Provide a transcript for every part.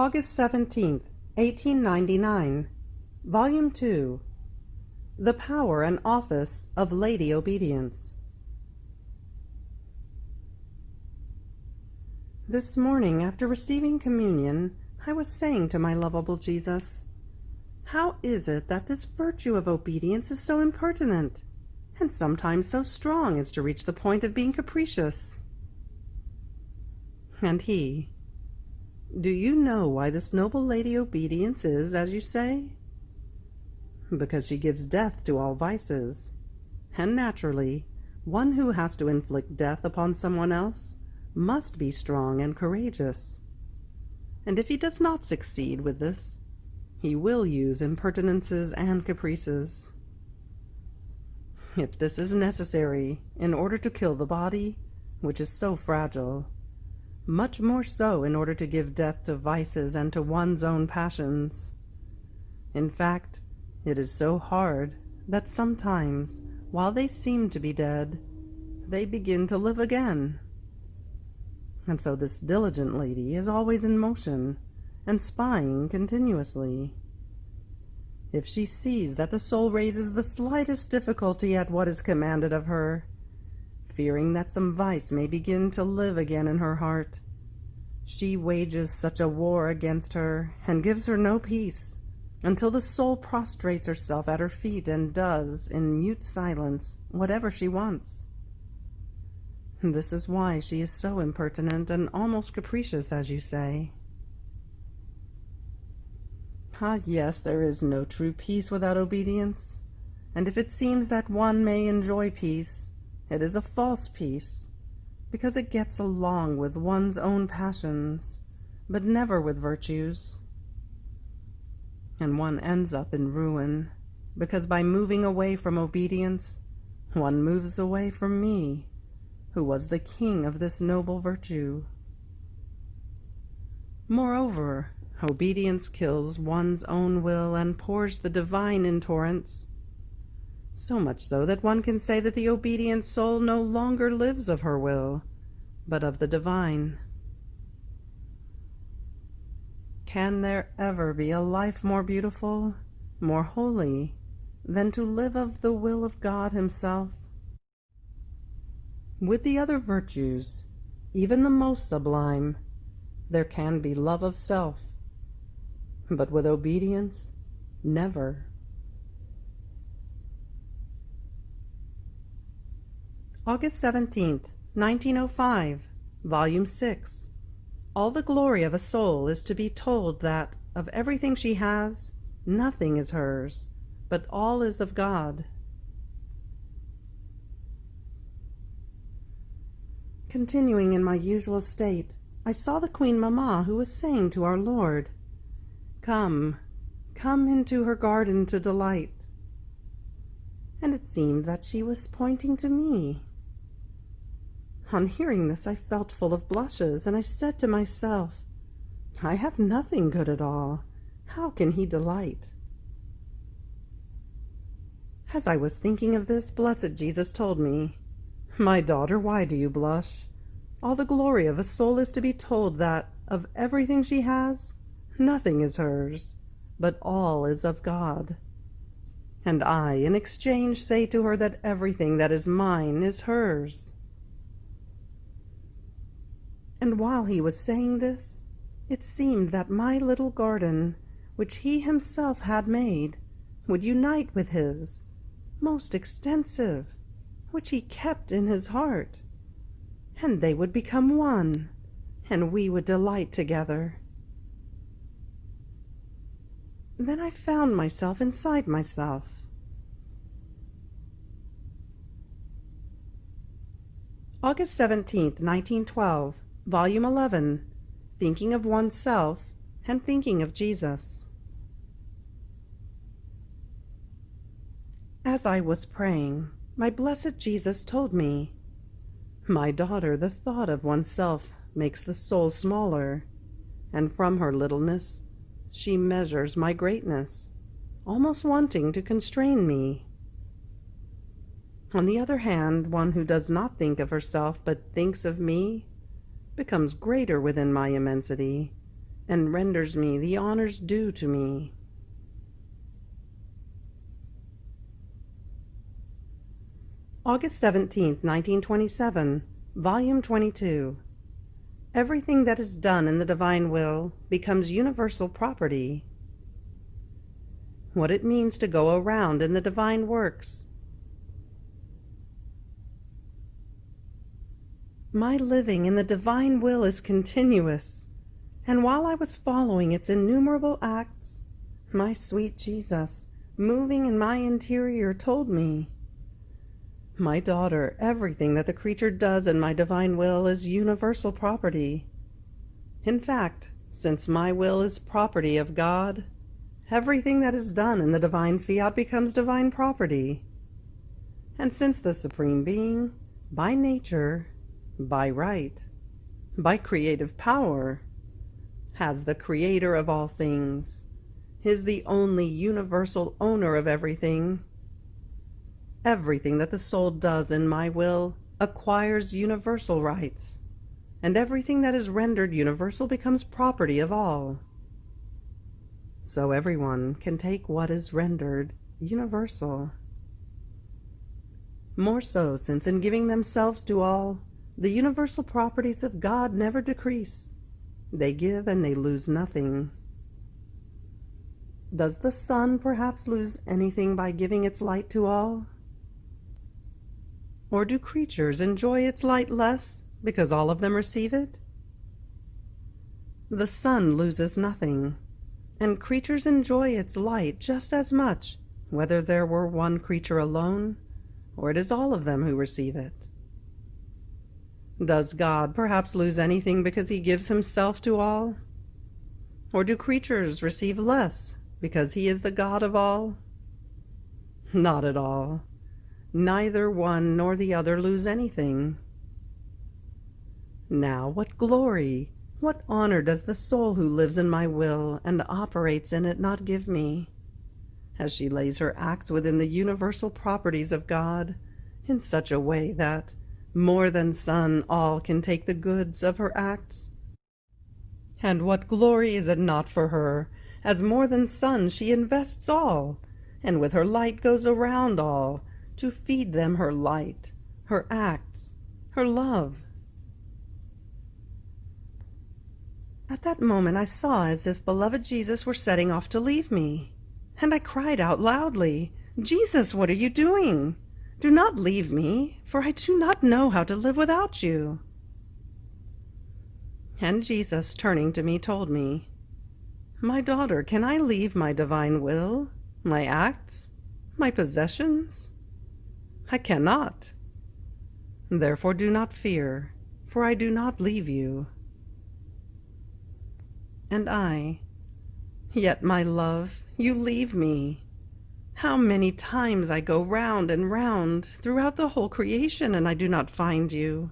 August 17th, 1899, Volume 2, The Power and Office of Lady Obedience. This morning, after receiving communion, I was saying to my lovable Jesus, how is it that this virtue of obedience is so impertinent, and sometimes so strong as to reach the point of being capricious? And he, do you know why this noble lady Obedience is, as you say? Because she gives death to all vices, and naturally, one who has to inflict death upon someone else must be strong and courageous. And if he does not succeed with this, he will use impertinences and caprices. If this is necessary in order to kill the body, which is so fragile, much more so in order to give death to vices and to one's own passions. In fact, it is so hard that sometimes, while they seem to be dead, they begin to live again. And so this diligent lady is always in motion, and spying continuously. If she sees that the soul raises the slightest difficulty at what is commanded of her, fearing that some vice may begin to live again in her heart, she wages such a war against her and gives her no peace until the soul prostrates herself at her feet and does, in mute silence, whatever she wants. This is why she is so impertinent and almost capricious, as you say. Ah, yes, there is no true peace without obedience, and if it seems that one may enjoy peace, it is a false peace, because it gets along with one's own passions, but never with virtues. And one ends up in ruin, because by moving away from obedience, one moves away from me, who was the king of this noble virtue. Moreover, obedience kills one's own will and pours the divine in torrents, so much so that one can say that the obedient soul no longer lives of her will, but of the divine. Can there ever be a life more beautiful, more holy, than to live of the will of God Himself? With the other virtues, even the most sublime, there can be love of self, but with obedience, never. August 17th, 1905, Volume 6. All the glory of a soul is to be told that, of everything she has, nothing is hers, but all is of God. Continuing in my usual state, I saw the Queen Mamma, who was saying to our Lord, "Come, come into her garden to delight." And it seemed that she was pointing to me. On hearing this, I felt full of blushes, and I said to myself, I have nothing good at all. How can he delight? As I was thinking of this, blessed Jesus told me, "My daughter, why do you blush? All the glory of a soul is to be told that, of everything she has, nothing is hers, but all is of God. And I, in exchange, say to her that everything that is mine is hers." And while he was saying this, it seemed that my little garden, which he himself had made, would unite with his, most extensive, which he kept in his heart, and they would become one, and we would delight together. Then I found myself inside myself. August 17th, 1912, Volume 11, Thinking of Oneself and Thinking of Jesus. As I was praying, my blessed Jesus told me, "My daughter, the thought of oneself makes the soul smaller, and from her littleness she measures my greatness, almost wanting to constrain me. On the other hand, one who does not think of herself but thinks of me becomes greater within my immensity, and renders me the honors due to me. August 17th, 1927, Volume 22. Everything that is done in the divine will becomes universal property. What it means to go around in the divine works. My living in the divine will is continuous, and while I was following its innumerable acts, my sweet Jesus, moving in my interior, told me, "My daughter, everything that the creature does in my divine will is universal property. In fact, since my will is property of God, everything that is done in the divine fiat becomes divine property. And since the Supreme Being, by nature, by right, by creative power, has the creator of all things, is the only universal owner of everything, everything that the soul does in my will acquires universal rights, and everything that is rendered universal becomes property of all. So everyone can take what is rendered universal. More so, since in giving themselves to all, the universal properties of God never decrease. They give and they lose nothing. Does the sun perhaps lose anything by giving its light to all? Or do creatures enjoy its light less because all of them receive it? The sun loses nothing, and creatures enjoy its light just as much, whether there were one creature alone, or it is all of them who receive it. Does God perhaps lose anything because he gives himself to all? Or do creatures receive less because he is the God of all? Not at all. Neither one nor the other lose anything. Now, what glory, what honor does the soul who lives in my will and operates in it not give me, as she lays her acts within the universal properties of God in such a way that, more than sun, all can take the goods of her acts? And what glory is it not for her, as more than sun she invests all, and with her light goes around all, to feed them her light, her acts, her love. At that moment I saw as if beloved Jesus were setting off to leave me, and I cried out loudly, "Jesus, what are you doing? Do not leave me, for I do not know how to live without you." And Jesus, turning to me, told me, "My daughter, can I leave my divine will, my acts, my possessions? I cannot. Therefore do not fear, for I do not leave you." And I, "Yet, my love, you leave me. How many times I go round and round throughout the whole creation, and I do not find you.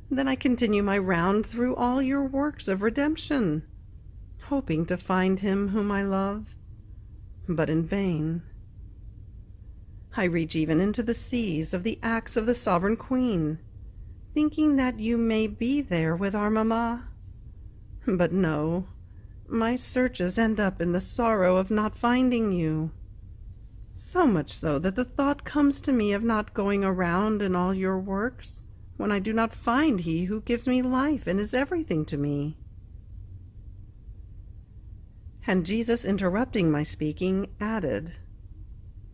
Then I continue my round through all your works of redemption, hoping to find him whom I love, but in vain. I reach even into the seas of the acts of the Sovereign Queen, thinking that you may be there with our mamma. But no, my searches end up in the sorrow of not finding you. So much so that the thought comes to me of not going around in all your works, when I do not find he who gives me life and is everything to me." And Jesus, interrupting my speaking, added,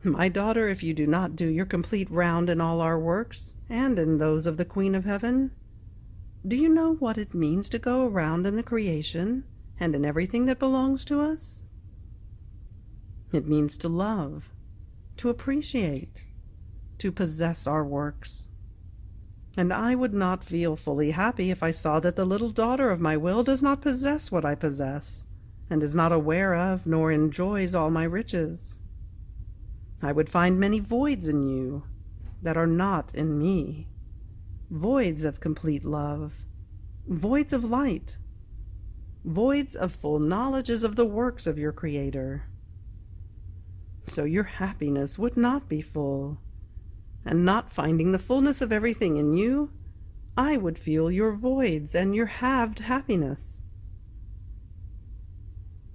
"My daughter, if you do not do your complete round in all our works, and in those of the Queen of Heaven, do you know what it means to go around in the creation and in everything that belongs to us? It means to love, to appreciate, to possess our works. And I would not feel fully happy if I saw that the little daughter of my will does not possess what I possess, and is not aware of nor enjoys all my riches. I would find many voids in you that are not in me, voids of complete love, voids of light, voids of full knowledges of the works of your Creator. So your happiness would not be full, and not finding the fullness of everything in you, I would feel your voids and your halved happiness.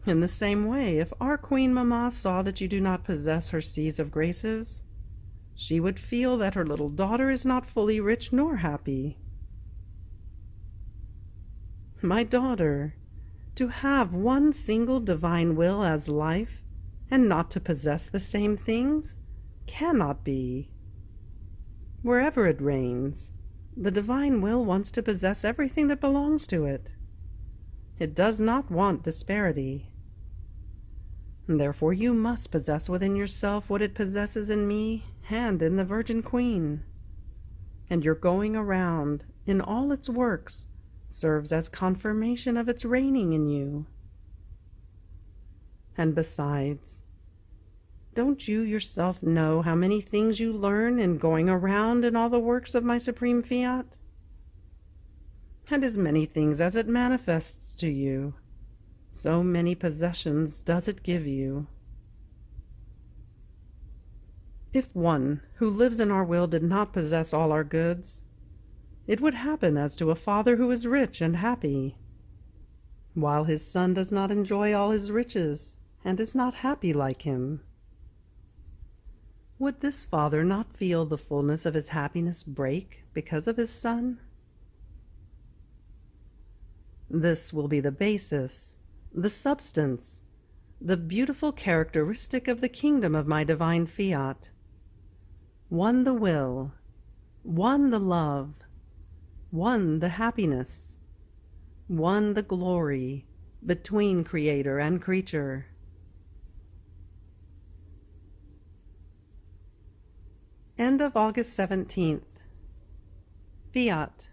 In the same way, if our Queen Mamma saw that you do not possess her seas of graces, she would feel that her little daughter is not fully rich nor happy. My daughter, to have one single divine will as life, and not to possess the same things, cannot be. Wherever it reigns, the divine will wants to possess everything that belongs to it. It does not want disparity. Therefore you must possess within yourself what it possesses in me and in the Virgin Queen. And your going around, in all its works, serves as confirmation of its reigning in you. And besides, don't you yourself know how many things you learn in going around in all the works of my supreme fiat? And as many things as it manifests to you, so many possessions does it give you. If one who lives in our will did not possess all our goods, it would happen as to a father who is rich and happy, while his son does not enjoy all his riches and is not happy like him. Would this father not feel the fullness of his happiness break because of his son? This will be the basis, the substance, the beautiful characteristic of the kingdom of my divine fiat. One the will, one the love, one the happiness, one the glory between Creator and creature. End of August 17th. Fiat.